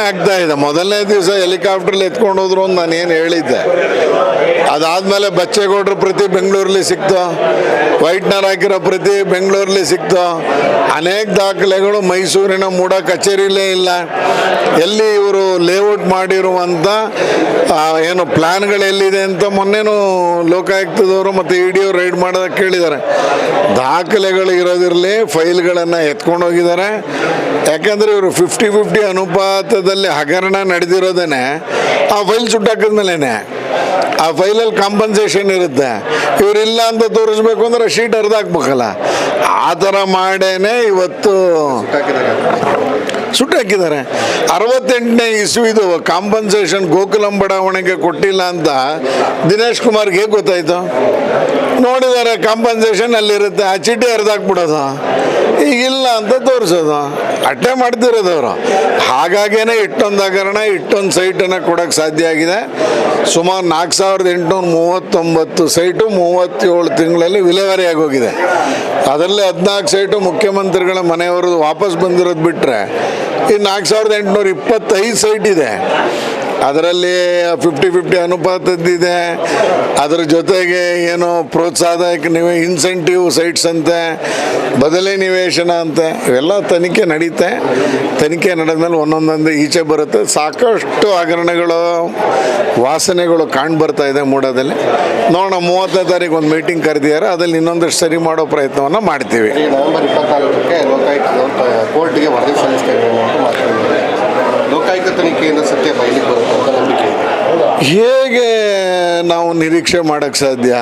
ಆಗ್ತಾ ಇದೆ. ಮೊದಲನೇ ದಿವಸ ಹೆಲಿಕಾಪ್ಟ್ರಲ್ಲಿ ಎತ್ಕೊಂಡು ಹೋದ್ರು ಅಂತ ನಾನೇನು ಹೇಳಿದ್ದೆ. ಅದಾದಮೇಲೆ ಬಚ್ಚೇಗೌಡರ ಪ್ರತಿ ಬೆಂಗಳೂರಲ್ಲಿ ಸಿಕ್ತು, ವೈಟ್ನರ್ ಹಾಕಿರೋ ಪ್ರತಿ ಬೆಂಗಳೂರಲ್ಲಿ ಸಿಕ್ತು. ಅನೇಕ ದಾಖಲೆಗಳು ಮೈಸೂರಿನ ಮೂಡ ಕಚೇರಿಲೇ ಇಲ್ಲ. ಎಲ್ಲಿ ಇವರು ಲೇಔಟ್ ಮಾಡಿರುವಂಥ ಏನು ಪ್ಲ್ಯಾನ್ಗಳು ಎಲ್ಲಿದೆ ಅಂತ ಮೊನ್ನೆನೂ ಲೋಕಾಯುಕ್ತದವರು ಮತ್ತು ಇ ಡಿ ರೈಡ್ ಮಾಡೋದಕ್ಕೆ ಕೇಳಿದ್ದಾರೆ. ದಾಖಲೆಗಳು ಇರೋದಿರಲಿ, ಫೈಲ್ಗಳನ್ನು ಎತ್ಕೊಂಡು ಹೋಗಿದ್ದಾರೆ. ಯಾಕಂದರೆ ಇವರು 50-50 ಅನುಪಾತದಲ್ಲಿ ಹಗರಣ ನಡೆದಿರೋದೇ ಆ ಫೈಲ್ ಸುಟ್ಟಾಕಿದ್ಮೇಲೆ ಆ ಫೈಲಲ್ಲಿ ಕಾಂಪನ್ಸೇಷನ್ ಇರುತ್ತೆ. ಇವರಿಲ್ಲ ಅಂತ ತೋರಿಸ್ಬೇಕು ಅಂದ್ರೆ ಶೀಟ್ ಅರ್ಧ ಹಾಕ್ಬೇಕಲ್ಲ. ಆ ಥರ ಮಾಡೇನೆ ಇವತ್ತು ಸುಟ್ಟಾಕಿದ್ದಾರೆ. 68ನೇ ಇಸ್ವಿದು ಕಾಂಪನ್ಸೇಷನ್ ಗೋಕುಲಂ ಬಡಾವಣೆಗೆ ಕೊಟ್ಟಿಲ್ಲ ಅಂತ ದಿನೇಶ್ ಕುಮಾರ್ಗೆ ಹೇಗೆ ಗೊತ್ತಾಯ್ತು? ನೋಡಿದ್ದಾರೆ ಕಾಂಪನ್ಸೇಷನ್ ಅಲ್ಲಿರುತ್ತೆ, ಆ ಚೀಟಿ ಹರಿದಾಕ್ಬಿಡೋದು, ಈಗಿಲ್ಲ ಅಂತ ತೋರಿಸೋದು, ಅಟ್ಟೆ ಮಾಡ್ತಿರೋದವರು. ಹಾಗಾಗೇನೆ ಇಷ್ಟೊಂದು ಹಗರಣ, ಇಷ್ಟೊಂದು ಸೈಟನ್ನು ಕೊಡೋಕ್ಕೆ ಸಾಧ್ಯ ಆಗಿದೆ. ಸುಮಾರು 4839 ಸೈಟು 37 ತಿಂಗಳಲ್ಲಿ ವಿಲೇವಾರಿ ಆಗೋಗಿದೆ. ಅದರಲ್ಲಿ 14 ಸೈಟು ಮುಖ್ಯಮಂತ್ರಿಗಳ ಮನೆಯವರು ವಾಪಸ್ ಬಂದಿರೋದು ಬಿಟ್ಟರೆ ಈ 4825 ಸೈಟ್ ಇದೆ. ಅದರಲ್ಲಿ 50-50 ಅನುಪಾತದ್ದಿದೆ. ಅದರ ಜೊತೆಗೆ ಏನು ಪ್ರೋತ್ಸಾಹಕ ಇನ್ಸೆಂಟಿವ್ ಸೈಟ್ಸ್ ಅಂತೆ, ಬದಲಿ ನಿವೇಶನ ಅಂತೆ, ಇವೆಲ್ಲ ತನಿಖೆ ನಡೀತೆ. ತನಿಖೆ ನಡೆದ್ಮೇಲೆ ಒಂದೊಂದೊಂದು ಈಚೆ ಬರುತ್ತೆ. ಸಾಕಷ್ಟು ಹಗರಣಗಳು, ವಾಸನೆಗಳು ಕಾಣ್ಬರ್ತಾ ಇದೆ ಮೂಡದಲ್ಲಿ. ನೋಡೋಣ, 30ನೇ ತಾರೀಕು ಒಂದು ಮೀಟಿಂಗ್ ಕರೆದಿದ್ದಾರೆ. ಅದ್ರಲ್ಲಿ ಇನ್ನೊಂದಷ್ಟು ಸರಿ ಮಾಡೋ ಪ್ರಯತ್ನವನ್ನು ಮಾಡ್ತೀವಿ. ನವೆಂಬರ್ 24ಕ್ಕೆ ಕೋರ್ಟ್ಗೆ ವರದಿ ಸಲ್ಲಿಸ್ತೇವೆ ಅಂತ ಮಾತಾಡಿದ್ದಾರೆ. ಲೋಕಾಯುಕ್ತ ತನಿಖೆಯಿಂದ ಸತ್ಯ ಬಯಲಿಗೆ ಬರುತ್ತೆ ಅಂತ ನಂಬಿಕೆ ಇದೆ. ಹೇಗೆ ನಾವು ನಿರೀಕ್ಷೆ ಮಾಡೋಕ್ಕೆ ಸಾಧ್ಯ?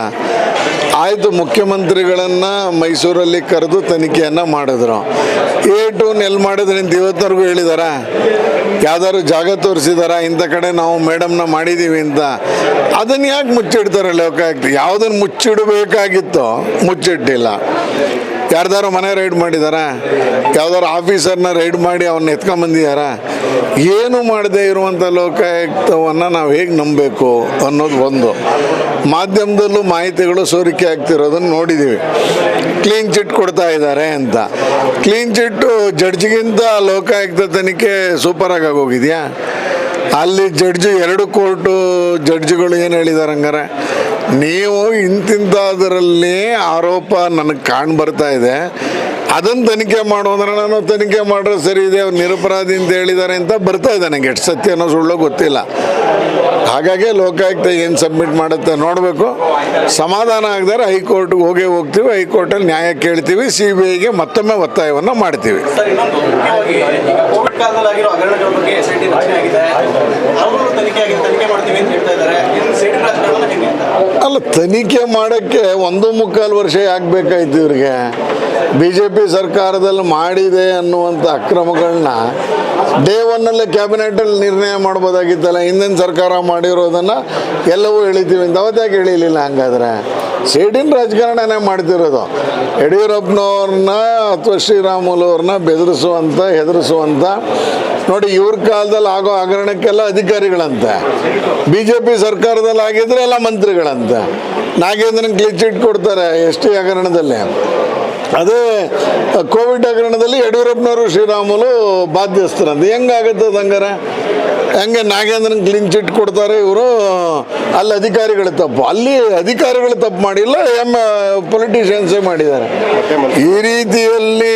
ಆಯಿತು, ಮುಖ್ಯಮಂತ್ರಿಗಳನ್ನು ಮೈಸೂರಲ್ಲಿ ಕರೆದು ತನಿಖೆಯನ್ನು ಮಾಡಿದ್ರು. A2 ಎಲ್ಲಿ ಮಾಡಿದ್ರೆ ಅಂತ ಇವತ್ತರೆಗೂ ಹೇಳಿದಾರ? ಯಾವ್ದಾದ್ರು ಜಾಗ ತೋರಿಸಿದಾರ ಇಂಥ ಕಡೆ ನಾವು ಮೇಡಮ್ನ ಮಾಡಿದ್ದೀವಿ ಅಂತ? ಅದನ್ನು ಯಾಕೆ ಮುಚ್ಚಿಡ್ತಾರೆ ಲೋಕಾಯುಕ್ತ? ಯಾವುದನ್ನು ಮುಚ್ಚಿಡಬೇಕಾಗಿತ್ತೋ ಮುಚ್ಚಿಟ್ಟಿಲ್ಲ. ಯಾರ್ದಾರು ಮನೆ ರೈಡ್ ಮಾಡಿದಾರ? ಯಾವ್ದಾರು ಆಫೀಸರ್ನ ರೈಡ್ ಮಾಡಿ ಅವನ್ನ ಎತ್ಕೊಂಬಂದಿದಾರ? ಏನು ಮಾಡದೇ ಇರುವಂಥ ಲೋಕಾಯುಕ್ತವನ್ನು ನಾವು ಹೇಗೆ ನಂಬಬೇಕು ಅನ್ನೋದು ಒಂದು. ಮಾಧ್ಯಮದಲ್ಲೂ ಮಾಹಿತಿಗಳು ಸೋರಿಕೆ ಆಗ್ತಿರೋದನ್ನು ನೋಡಿದ್ದೀವಿ. ಕ್ಲೀನ್ ಚಿಟ್ ಕೊಡ್ತಾ ಇದ್ದಾರೆ ಅಂತ. ಕ್ಲೀನ್ ಚಿಟ್ಟು ಜಡ್ಜ್ಗಿಂತ ಲೋಕಾಯುಕ್ತ ತನಿಖೆ ಸೂಪರಾಗಿ ಆಗೋಗಿದೆಯಾ? ಅಲ್ಲಿ ಜಡ್ಜು 2 ಕೋರ್ಟು ಜಡ್ಜ್ಗಳು ಏನು ಹೇಳಿದ್ದಾರೆ ಹಂಗಾರೆ? ನೀವು ಇಂತಿಂಥದ್ರಲ್ಲಿ ಆರೋಪ ನನಗೆ ಕಾಣ್ಬರ್ತಾ ಇದೆ, ಅದನ್ನು ತನಿಖೆ ಮಾಡೋದ್ರೆ ನಾನು ತನಿಖೆ ಮಾಡ್ರೆ ಸರಿ ಇದೆ, ಅವ್ರು ನಿರಪರಾಧಿ ಅಂತ ಹೇಳಿದ್ದಾರೆ ಅಂತ ಬರ್ತಾ ಇದೆ. ನನಗೆ ಎಷ್ಟು ಸತ್ಯ ಅನ್ನೋ ಸುಳ್ಳು ಗೊತ್ತಿಲ್ಲ. ಹಾಗಾಗಿ ಲೋಕಾಯುಕ್ತ ಏನು ಸಬ್ಮಿಟ್ ಮಾಡುತ್ತೆ ನೋಡಬೇಕು. ಸಮಾಧಾನ ಆಗದರೆ ಹೈಕೋರ್ಟ್ಗೆ ಹೋಗ್ತೀವಿ. ಹೈಕೋರ್ಟಲ್ಲಿ ನ್ಯಾಯ ಕೇಳ್ತೀವಿ. CBIಗೆ ಮತ್ತೊಮ್ಮೆ ಒತ್ತಾಯವನ್ನು ಮಾಡ್ತೀವಿ. ಅಲ್ಲ, ತನಿಖೆ ಮಾಡೋಕ್ಕೆ 1.25 ವರ್ಷ ಯಾಕೆ ಬೇಕಾಯ್ತು ಇವ್ರಿಗೆ? BJP ಸರ್ಕಾರದಲ್ಲಿ ಮಾಡಿದೆ ಅನ್ನುವಂಥ ಅಕ್ರಮಗಳನ್ನ ಡೇ 1 ಕ್ಯಾಬಿನೆಟಲ್ಲಿ ನಿರ್ಣಯ ಮಾಡ್ಬೋದಾಗಿತ್ತಲ್ಲ. ಹಿಂದಿನ ಸರ್ಕಾರ ಮಾಡಿರೋದನ್ನು ಎಲ್ಲವೂ ಎಳಿತೀವಿ ಅಂತ ಅವತ್ತಾಕೆ ಎಳೀಲಿಲ್ಲ? ಹಂಗಾದ್ರೆ ಸೇಡಿನ ರಾಜಕಾರಣನೇ ಮಾಡ್ತಿರೋದು. ಯಡಿಯೂರಪ್ಪನವ್ರನ್ನ ಅಥವಾ ಶ್ರೀರಾಮುಲು ಅವ್ರನ್ನ ಹೆದರಿಸುವಂಥ ನೋಡಿ. ಇವ್ರ ಕಾಲದಲ್ಲಿ ಆಗೋ ಹಗರಣಕ್ಕೆಲ್ಲ ಅಧಿಕಾರಿಗಳಂತೆ, BJP ಸರ್ಕಾರದಲ್ಲಿ ಆಗಿದ್ರೆ ಎಲ್ಲ ಮಂತ್ರಿಗಳಂತೆ. ನಾಗೇಂದ್ರನ್ ಕ್ಲೀನ್ ಚಿಟ್ ಕೊಡ್ತಾರೆ ST ಹಗರಣದಲ್ಲಿ. ಅದೇ ಕೋವಿಡ್ ಹಗರಣದಲ್ಲಿ ಯಡಿಯೂರಪ್ಪನವರು ಶ್ರೀರಾಮುಲು ಬಾಧ್ಯಸ್ಥರಂತೆ. ಹೆಂಗಾಗುತ್ತೆ ಅದು? ಹಂಗಾರೆ ಹೆಂಗೆ ನಾಗೇಂದ್ರನ್ ಕ್ಲೀನ್ ಚಿಟ್ ಕೊಡ್ತಾರೆ ಇವರು? ಅಲ್ಲಿ ಅಧಿಕಾರಿಗಳು ತಪ್ಪು, ಅಲ್ಲಿ ಅಧಿಕಾರಿಗಳು ತಪ್ಪು ಮಾಡಿಲ್ಲ, ಪೊಲಿಟಿಷಿಯನ್ಸೇ ಮಾಡಿದ್ದಾರೆ. ಈ ರೀತಿಯಲ್ಲಿ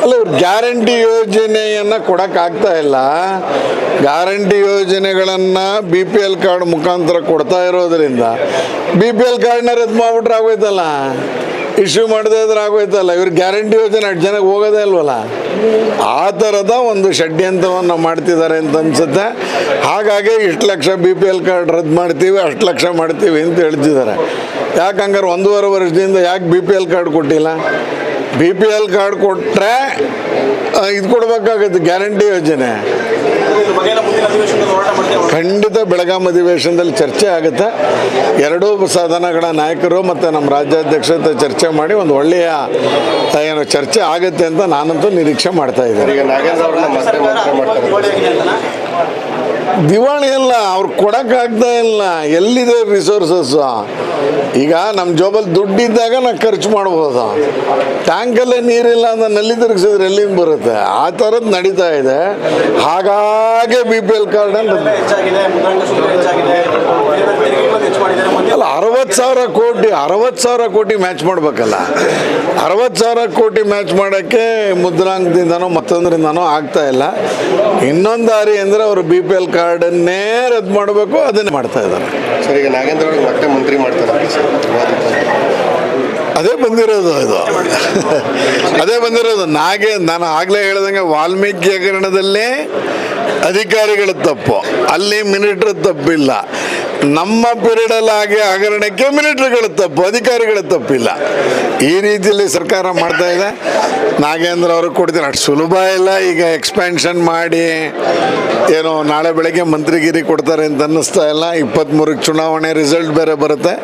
ಅಲ್ಲ, ಇವ್ರು ಗ್ಯಾರಂಟಿ ಯೋಜನೆಯನ್ನು ಕೊಡೋಕ್ಕಾಗ್ತಾ ಇಲ್ಲ. ಗ್ಯಾರಂಟಿ ಯೋಜನೆಗಳನ್ನು BPL ಕಾರ್ಡ್ ಮುಖಾಂತರ ಕೊಡ್ತಾ ಇರೋದ್ರಿಂದ BPL ಕಾರ್ಡ್ನ ರದ್ದು ಮಾಡ್ಬಿಟ್ರೆ ಆಗೋಯ್ತಲ್ಲ, ಇಶ್ಯೂ ಮಾಡದೇ ಇದ್ರೆ ಆಗೋಯ್ತಲ್ಲ. ಇವ್ರು ಗ್ಯಾರಂಟಿ ಯೋಜನೆ 8 ಜನಕ್ಕೆ ಹೋಗೋದೇ ಅಲ್ವಲ್ಲ. ಆ ಥರದ ಒಂದು ಷಡ್ಯಂತ್ರವನ್ನು ಮಾಡ್ತಿದ್ದಾರೆ ಅಂತ ಅನ್ಸುತ್ತೆ. ಹಾಗಾಗಿ 1 ಲಕ್ಷ BPL ಕಾರ್ಡ್ ರದ್ದು ಮಾಡ್ತೀವಿ, 8 ಲಕ್ಷ ಮಾಡ್ತೀವಿ ಅಂತ ಹೇಳ್ತಿದ್ದಾರೆ. ಯಾಕೆ ಹಂಗಾರೆ 1.5 ವರ್ಷದಿಂದ ಯಾಕೆ BPL ಕಾರ್ಡ್ ಕೊಟ್ಟಿಲ್ಲ? BPL ಕಾರ್ಡ್ ಕೊಟ್ಟರೆ ಇದು ಕೊಡಬೇಕಾಗುತ್ತೆ ಗ್ಯಾರಂಟಿ ಯೋಜನೆ. ಖಂಡಿತ ಬೆಳಗಾಂ ಅಧಿವೇಶನದಲ್ಲಿ ಚರ್ಚೆ ಆಗುತ್ತೆ. ಎರಡೂ ಸದನಗಳ ನಾಯಕರು ಮತ್ತು ನಮ್ಮ ರಾಜ್ಯಾಧ್ಯಕ್ಷತೆ ಚರ್ಚೆ ಮಾಡಿ ಒಂದು ಒಳ್ಳೆಯ ಚರ್ಚೆ ಆಗುತ್ತೆ ಅಂತ ನಾನಂತೂ ನಿರೀಕ್ಷೆ ಮಾಡ್ತಾ ಇದ್ದೀನಿ. ದಿವಾಳಿ ಅಲ್ಲ, ಅವ್ರು ಕೊಡೋಕ್ಕಾಗ್ತಾ ಇಲ್ಲ. ಎಲ್ಲಿದೆ ರಿಸೋರ್ಸಸ್ಸು? ಈಗ ನಮ್ಮ ಜೋಬಲ್ಲಿ ದುಡ್ಡಿದ್ದಾಗ ನಾವು ಖರ್ಚು ಮಾಡ್ಬೋದು. ಟ್ಯಾಂಕಲ್ಲೇ ನೀರಿಲ್ಲ ಅಂತ ನಲ್ಲಿ ತಿರುಗಿಸಿದ್ರೆ ಎಲ್ಲಿಂದ ಬರುತ್ತೆ? ಆ ಥರದ್ದು ನಡೀತಾ ಇದೆ. ಹಾಗಾಗಿ ಬಿ ಪಿ ಎಲ್ ಕಾರ್ಡ್ ಅಂತ ಅಲ್ಲ, 60,000 ಕೋಟಿ ಮ್ಯಾಚ್ ಮಾಡಬೇಕಲ್ಲ. 60,000 ಕೋಟಿ ಮ್ಯಾಚ್ ಮಾಡೋಕ್ಕೆ ಮುದ್ರಾಂಕದಿಂದನೋ ಮತ್ತೊಂದರಿಂದನೋ ಆಗ್ತಾ ಇಲ್ಲ. ಇನ್ನೊಂದು ದಾರಿ ಅಂದರೆ ಅವರು ಬಿ ಪಿ ಎಲ್ ಕಾರ್ಡನ್ನೇ ರದ್ದು ಮಾಡಬೇಕು, ಅದನ್ನೇ ಮಾಡ್ತಾ ಇದ್ದಾರೆ. ಸರ್, ಈಗ ನಾಗೇಂದ್ರ ಅವ್ರಿಗೆ ಮತ್ತೆ ಮಂತ್ರಿ ಮಾಡ್ತಾರೆ ಸರ್, ಅದೇ ಬಂದಿರೋದು ಇದು. ಅದೇ ಬಂದಿರೋದು. ನಾನು ಆಗಲೇ ಹೇಳ್ದಂಗೆ ವಾಲ್ಮೀಕಿ ಹಗರಣದಲ್ಲೇ ಅಧಿಕಾರಿಗಳ ತಪ್ಪು, ಅಲ್ಲಿ ಮಿನಿಟ್ರ್ ತಪ್ಪಿಲ್ಲ. ನಮ್ಮ ಪೀರಿಯಡಲ್ಲಿ ಆಗಿ ಹಗರಣಕ್ಕೆ ಮಿನಿಟ್ರಿಗಳ ತಪ್ಪು, ಅಧಿಕಾರಿಗಳ ತಪ್ಪಿಲ್ಲ. ಈ ರೀತಿಯಲ್ಲಿ ಸರ್ಕಾರ ಮಾಡ್ತಾ ಇದೆ. ನಾಗೇಂದ್ರ ಅವ್ರಿಗೆ ಕೊಡ್ತೀನಿ, ಅಷ್ಟು ಸುಲಭ ಇಲ್ಲ. ಈಗ ಎಕ್ಸ್ಪ್ಯಾನ್ಷನ್ ಮಾಡಿ ಏನೋ ನಾಳೆ ಬೆಳಗ್ಗೆ ಮಂತ್ರಿಗಿರಿ ಕೊಡ್ತಾರೆ ಅಂತ ಅನ್ನಿಸ್ತಾ ಇಲ್ಲ. 23ಕ್ಕೆ ಚುನಾವಣೆ ರಿಸಲ್ಟ್ ಬೇರೆ ಬರುತ್ತೆ.